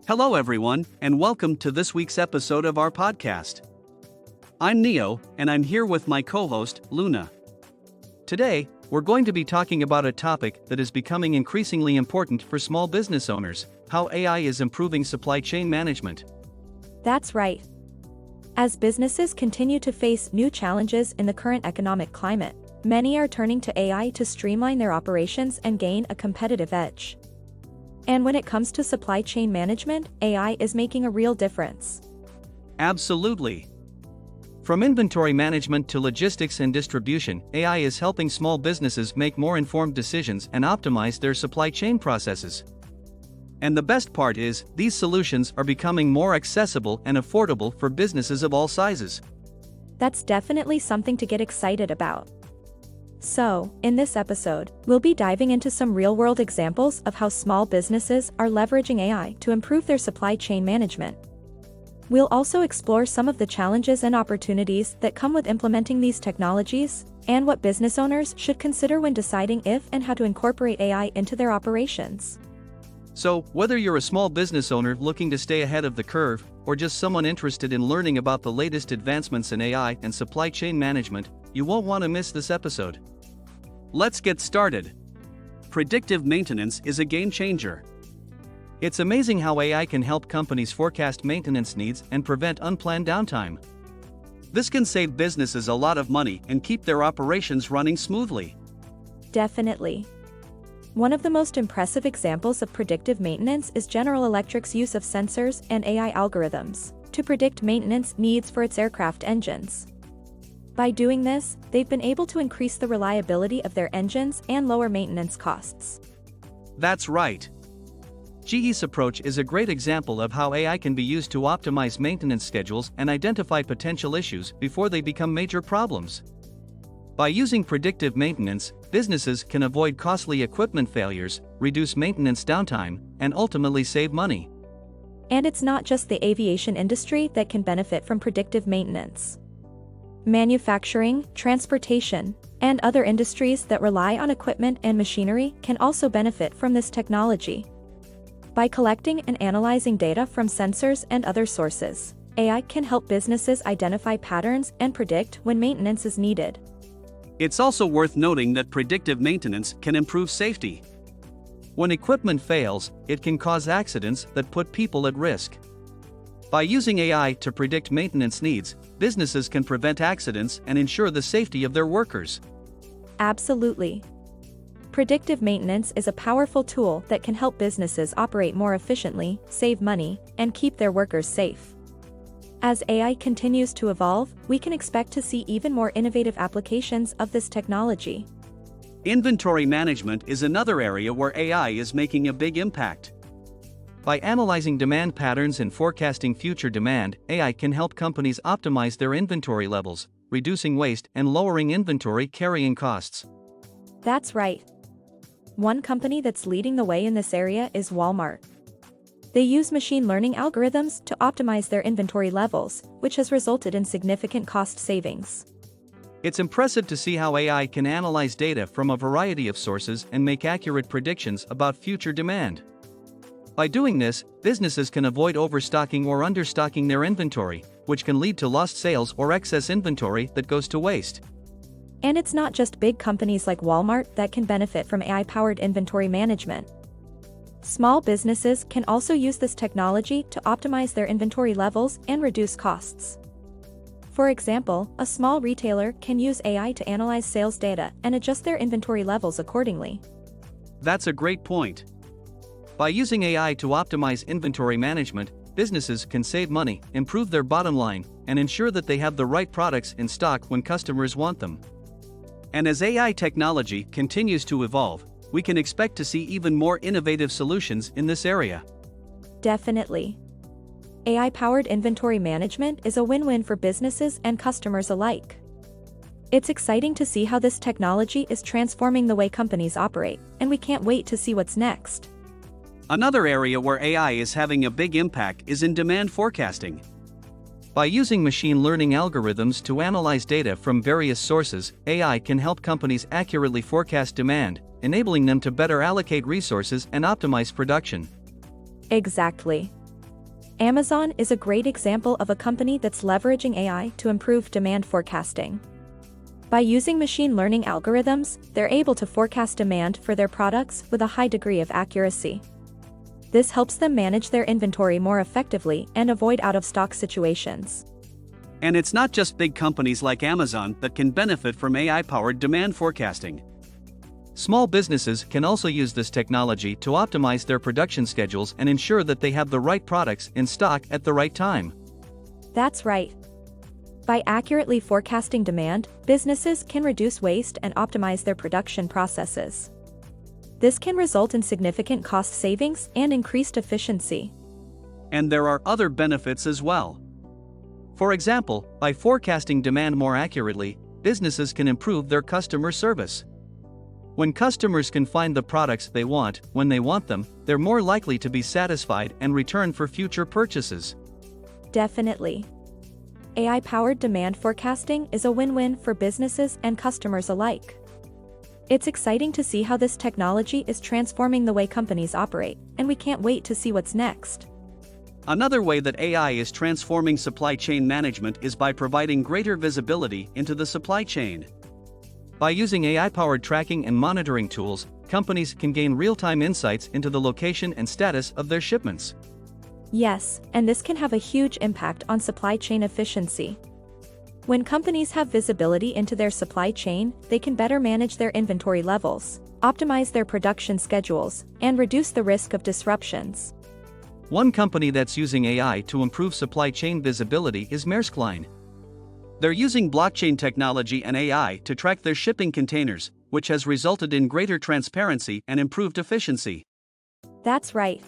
Hello, everyone, and welcome to this week's episode of our podcast. I'm Neo, and I'm here with my co host, Luna. Today, we're going to be talking about a topic that is becoming increasingly important for small business owners: how AI is improving supply chain management. That's right. As businesses continue to face new challenges in the current economic climate, many are turning to AI to streamline their operations and gain a competitive edge. And when it comes to supply chain management, AI is making a real difference. Absolutely. From inventory management to logistics and distribution, AI is helping small businesses make more informed decisions and optimize their supply chain processes. And the best part is, these solutions are becoming more accessible and affordable for businesses of all sizes. That's definitely something to get excited about. So, in this episode, we'll be diving into some real-world examples of how small businesses are leveraging AI to improve their supply chain management. We'll also explore some of the challenges and opportunities that come with implementing these technologies, and what business owners should consider when deciding if and how to incorporate AI into their operations. So, whether you're a small business owner looking to stay ahead of the curve, or just someone interested in learning about the latest advancements in AI and supply chain management, you won't want to miss this episode. Let's get started. Predictive maintenance is a game changer. It's amazing how AI can help companies forecast maintenance needs and prevent unplanned downtime. This can save businesses a lot of money and keep their operations running smoothly. Definitely. One of the most impressive examples of predictive maintenance is General Electric's use of sensors and AI algorithms to predict maintenance needs for its aircraft engines. By doing this, they've been able to increase the reliability of their engines and lower maintenance costs. That's right. GE's approach is a great example of how AI can be used to optimize maintenance schedules and identify potential issues before they become major problems. By using predictive maintenance, businesses can avoid costly equipment failures, reduce maintenance downtime, and ultimately save money. And it's not just the aviation industry that can benefit from predictive maintenance. Manufacturing, transportation, and other industries that rely on equipment and machinery can also benefit from this technology. By collecting and analyzing data from sensors and other sources, AI can help businesses identify patterns and predict when maintenance is needed. It's also worth noting that predictive maintenance can improve safety. When equipment fails, it can cause accidents that put people at risk. By using AI to predict maintenance needs, businesses can prevent accidents and ensure the safety of their workers. Absolutely. Predictive maintenance is a powerful tool that can help businesses operate more efficiently, save money, and keep their workers safe. As AI continues to evolve, we can expect to see even more innovative applications of this technology. Inventory management is another area where AI is making a big impact. By analyzing demand patterns and forecasting future demand, AI can help companies optimize their inventory levels, reducing waste and lowering inventory carrying costs. That's right. One company that's leading the way in this area is Walmart. They use machine learning algorithms to optimize their inventory levels, which has resulted in significant cost savings. It's impressive to see how AI can analyze data from a variety of sources and make accurate predictions about future demand. By doing this, businesses can avoid overstocking or understocking their inventory, which can lead to lost sales or excess inventory that goes to waste. And it's not just big companies like Walmart that can benefit from AI-powered inventory management. Small businesses can also use this technology to optimize their inventory levels and reduce costs. For example, a small retailer can use AI to analyze sales data and adjust their inventory levels accordingly. That's a great point. By using AI to optimize inventory management, businesses can save money, improve their bottom line, and ensure that they have the right products in stock when customers want them. And as AI technology continues to evolve, we can expect to see even more innovative solutions in this area. Definitely. AI-powered inventory management is a win-win for businesses and customers alike. It's exciting to see how this technology is transforming the way companies operate, and we can't wait to see what's next. Another area where AI is having a big impact is in demand forecasting. By using machine learning algorithms to analyze data from various sources, AI can help companies accurately forecast demand, enabling them to better allocate resources and optimize production. Exactly. Amazon is a great example of a company that's leveraging AI to improve demand forecasting. By using machine learning algorithms, they're able to forecast demand for their products with a high degree of accuracy. This helps them manage their inventory more effectively and avoid out-of-stock situations. And it's not just big companies like Amazon that can benefit from AI-powered demand forecasting. Small businesses can also use this technology to optimize their production schedules and ensure that they have the right products in stock at the right time. That's right. By accurately forecasting demand, businesses can reduce waste and optimize their production processes. This can result in significant cost savings and increased efficiency. And there are other benefits as well. For example, by forecasting demand more accurately, businesses can improve their customer service. When customers can find the products they want when they want them, they're more likely to be satisfied and return for future purchases. Definitely. AI-powered demand forecasting is a win-win for businesses and customers alike. It's exciting to see how this technology is transforming the way companies operate, and we can't wait to see what's next. Another way that AI is transforming supply chain management is by providing greater visibility into the supply chain. By using AI-powered tracking and monitoring tools, companies can gain real-time insights into the location and status of their shipments. Yes, and this can have a huge impact on supply chain efficiency. When companies have visibility into their supply chain, they can better manage their inventory levels, optimize their production schedules, and reduce the risk of disruptions. One company that's using AI to improve supply chain visibility is Maersk Line. They're using blockchain technology and AI to track their shipping containers, which has resulted in greater transparency and improved efficiency. That's right.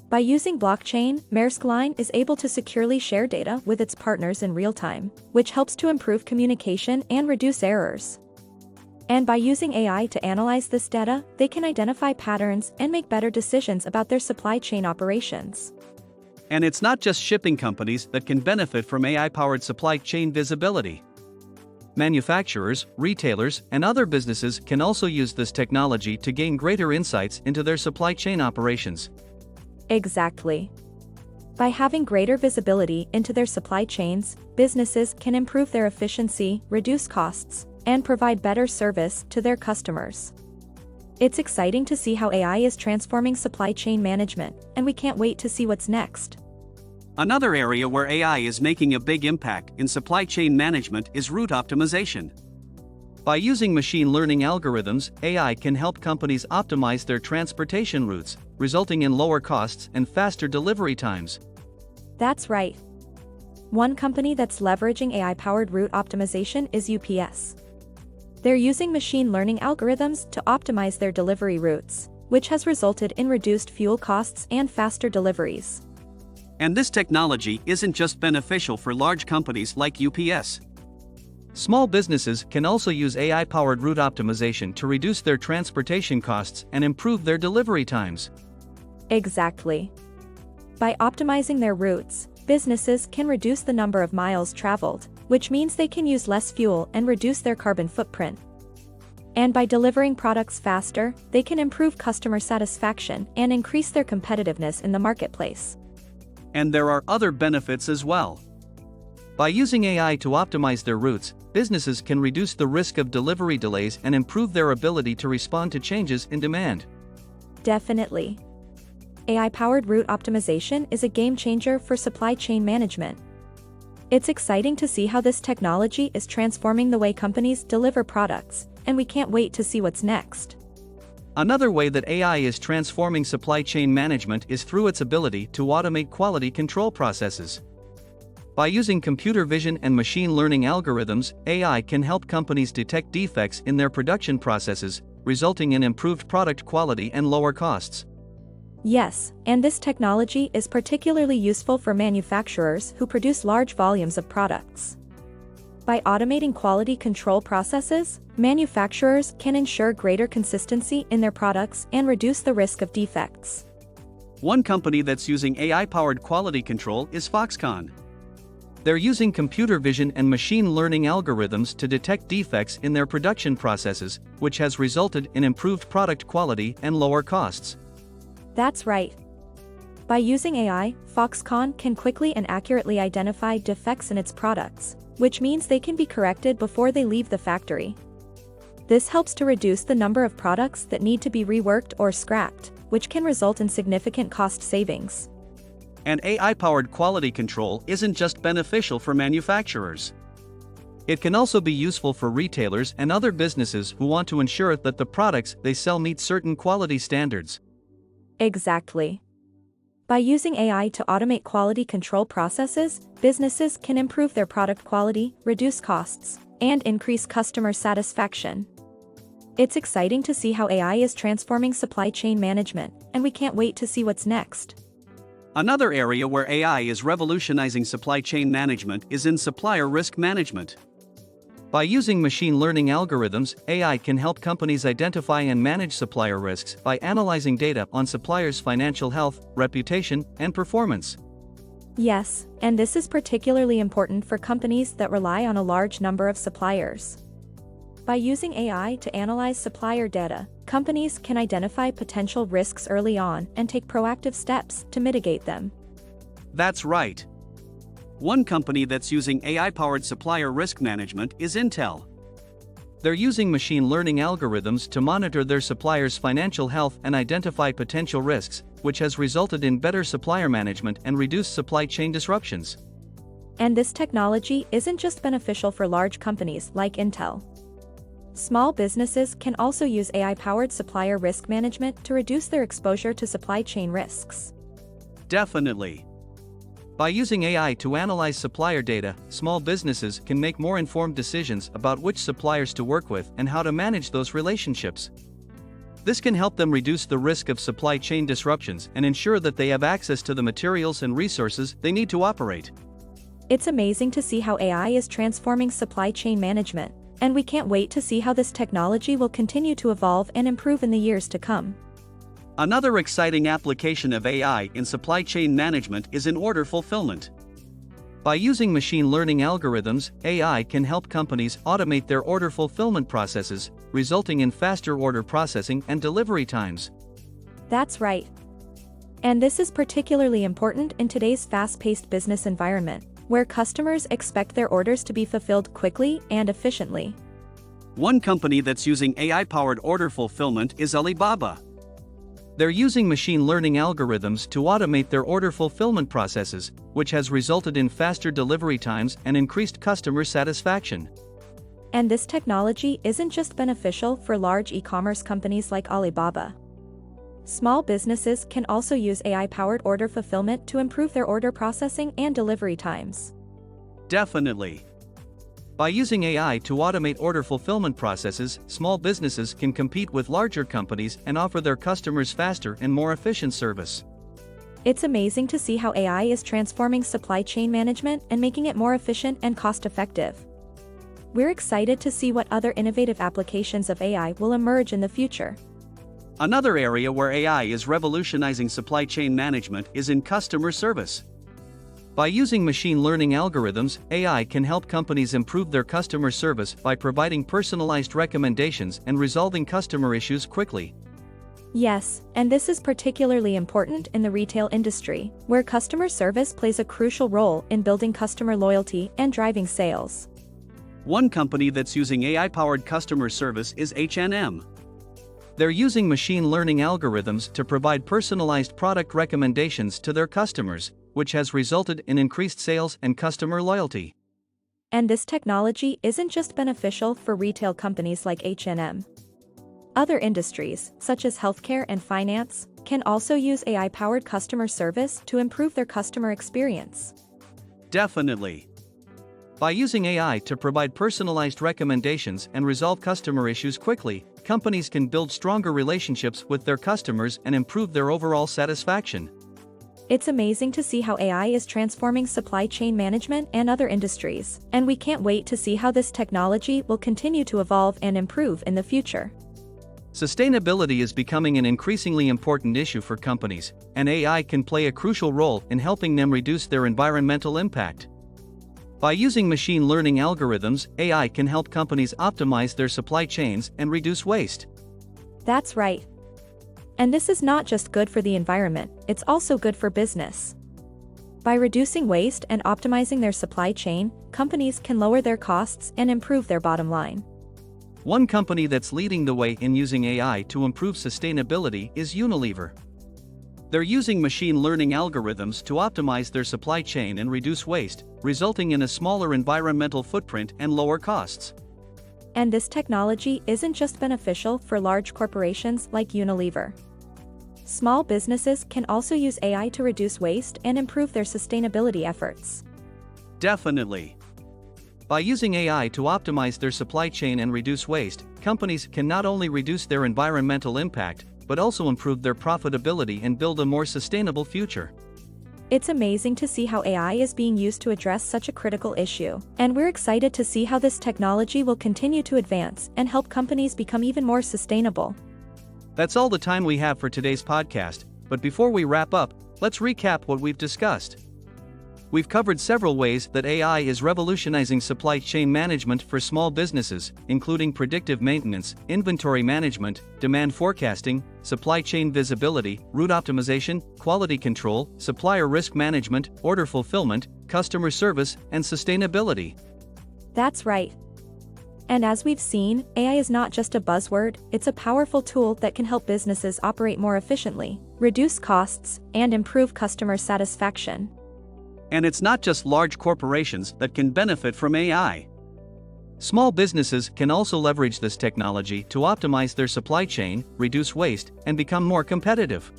By using blockchain, Maersk Line is able to securely share data with its partners in real time, which helps to improve communication and reduce errors. And by using AI to analyze this data, they can identify patterns and make better decisions about their supply chain operations. And it's not just shipping companies that can benefit from AI-powered supply chain visibility. Manufacturers, retailers, and other businesses can also use this technology to gain greater insights into their supply chain operations. Exactly. By having greater visibility into their supply chains, businesses can improve their efficiency, reduce costs, and provide better service to their customers. It's exciting to see how AI is transforming supply chain management, and we can't wait to see what's next. Another area where AI is making a big impact in supply chain management is route optimization. By using machine learning algorithms, AI can help companies optimize their transportation routes, resulting in lower costs and faster delivery times. That's right. One company that's leveraging AI-powered route optimization is UPS. They're using machine learning algorithms to optimize their delivery routes, which has resulted in reduced fuel costs and faster deliveries. And this technology isn't just beneficial for large companies like UPS. Small businesses can also use AI-powered route optimization to reduce their transportation costs and improve their delivery times. Exactly. By optimizing their routes, businesses can reduce the number of miles traveled, which means they can use less fuel and reduce their carbon footprint. And by delivering products faster, they can improve customer satisfaction and increase their competitiveness in the marketplace. And there are other benefits as well. By using AI to optimize their routes, businesses can reduce the risk of delivery delays and improve their ability to respond to changes in demand. Definitely. AI-powered route optimization is a game changer for supply chain management. It's exciting to see how this technology is transforming the way companies deliver products, and we can't wait to see what's next. Another way that AI is transforming supply chain management is through its ability to automate quality control processes. By using computer vision and machine learning algorithms, AI can help companies detect defects in their production processes, resulting in improved product quality and lower costs. Yes, and this technology is particularly useful for manufacturers who produce large volumes of products. By automating quality control processes, manufacturers can ensure greater consistency in their products and reduce the risk of defects. One company that's using AI-powered quality control is Foxconn. They're using computer vision and machine learning algorithms to detect defects in their production processes, which has resulted in improved product quality and lower costs. That's right. By using AI, Foxconn can quickly and accurately identify defects in its products, which means they can be corrected before they leave the factory. This helps to reduce the number of products that need to be reworked or scrapped, which can result in significant cost savings. And AI-powered quality control isn't just beneficial for manufacturers. It can also be useful for retailers and other businesses who want to ensure that the products they sell meet certain quality standards. Exactly. By using AI to automate quality control processes, businesses can improve their product quality, reduce costs, and increase customer satisfaction. It's exciting to see how AI is transforming supply chain management, and we can't wait to see what's next. Another area where AI is revolutionizing supply chain management is in supplier risk management. By using machine learning algorithms, AI can help companies identify and manage supplier risks by analyzing data on suppliers' financial health, reputation, and performance. Yes, and this is particularly important for companies that rely on a large number of suppliers. By using AI to analyze supplier data, companies can identify potential risks early on and take proactive steps to mitigate them. That's right. One company that's using AI-powered supplier risk management is Intel. They're using machine learning algorithms to monitor their suppliers' financial health and identify potential risks, which has resulted in better supplier management and reduced supply chain disruptions. And this technology isn't just beneficial for large companies like Intel. Small businesses can also use AI-powered supplier risk management to reduce their exposure to supply chain risks. Definitely. By using AI to analyze supplier data, small businesses can make more informed decisions about which suppliers to work with and how to manage those relationships. This can help them reduce the risk of supply chain disruptions and ensure that they have access to the materials and resources they need to operate. It's amazing to see how AI is transforming supply chain management, and we can't wait to see how this technology will continue to evolve and improve in the years to come. Another exciting application of AI in supply chain management is in order fulfillment. By using machine learning algorithms, AI can help companies automate their order fulfillment processes, resulting in faster order processing and delivery times. That's right. And this is particularly important in today's fast-paced business environment, where customers expect their orders to be fulfilled quickly and efficiently. One company that's using AI-powered order fulfillment is Alibaba. They're using machine learning algorithms to automate their order fulfillment processes, which has resulted in faster delivery times and increased customer satisfaction. And this technology isn't just beneficial for large e-commerce companies like Alibaba. Small businesses can also use AI-powered order fulfillment to improve their order processing and delivery times. Definitely. By using AI to automate order fulfillment processes, small businesses can compete with larger companies and offer their customers faster and more efficient service. It's amazing to see how AI is transforming supply chain management and making it more efficient and cost-effective. We're excited to see what other innovative applications of AI will emerge in the future. Another area where AI is revolutionizing supply chain management is in customer service. By using machine learning algorithms, AI can help companies improve their customer service by providing personalized recommendations and resolving customer issues quickly. Yes, and this is particularly important in the retail industry, where customer service plays a crucial role in building customer loyalty and driving sales. One company that's using AI-powered customer service is H&M. They're using machine learning algorithms to provide personalized product recommendations to their customers, which has resulted in increased sales and customer loyalty. And this technology isn't just beneficial for retail companies like H&M. Other industries, such as healthcare and finance, can also use AI-powered customer service to improve their customer experience. Definitely. By using AI to provide personalized recommendations and resolve customer issues quickly, companies can build stronger relationships with their customers and improve their overall satisfaction. It's amazing to see how AI is transforming supply chain management and other industries, and we can't wait to see how this technology will continue to evolve and improve in the future. Sustainability is becoming an increasingly important issue for companies, and AI can play a crucial role in helping them reduce their environmental impact. By using machine learning algorithms, AI can help companies optimize their supply chains and reduce waste. That's right. And this is not just good for the environment, it's also good for business. By reducing waste and optimizing their supply chain, companies can lower their costs and improve their bottom line. One company that's leading the way in using AI to improve sustainability is Unilever. They're using machine learning algorithms to optimize their supply chain and reduce waste, resulting in a smaller environmental footprint and lower costs. And this technology isn't just beneficial for large corporations like Unilever. Small businesses can also use AI to reduce waste and improve their sustainability efforts. Definitely. By using AI to optimize their supply chain and reduce waste, companies can not only reduce their environmental impact, but also improve their profitability and build a more sustainable future. It's amazing to see how AI is being used to address such a critical issue, and we're excited to see how this technology will continue to advance and help companies become even more sustainable. That's all the time we have for today's podcast, but before we wrap up, let's recap what we've discussed. We've covered several ways that AI is revolutionizing supply chain management for small businesses, including predictive maintenance, inventory management, demand forecasting, supply chain visibility, route optimization, quality control, supplier risk management, order fulfillment, customer service, and sustainability. That's right. And as we've seen, AI is not just a buzzword, it's a powerful tool that can help businesses operate more efficiently, reduce costs, and improve customer satisfaction. And it's not just large corporations that can benefit from AI. Small businesses can also leverage this technology to optimize their supply chain, reduce waste, and become more competitive.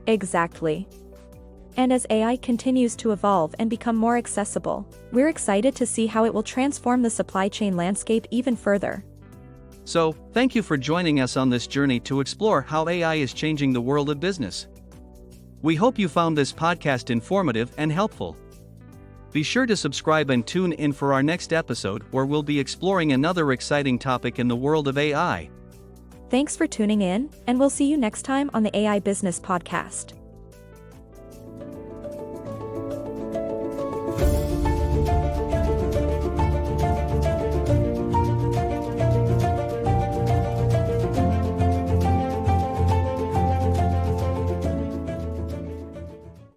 Exactly. And as AI continues to evolve and become more accessible, we're excited to see how it will transform the supply chain landscape even further. So, thank you for joining us on this journey to explore how AI is changing the world of business. We hope you found this podcast informative and helpful. Be sure to subscribe and tune in for our next episode, where we'll be exploring another exciting topic in the world of AI. Thanks for tuning in, and we'll see you next time on the AI Business Podcast.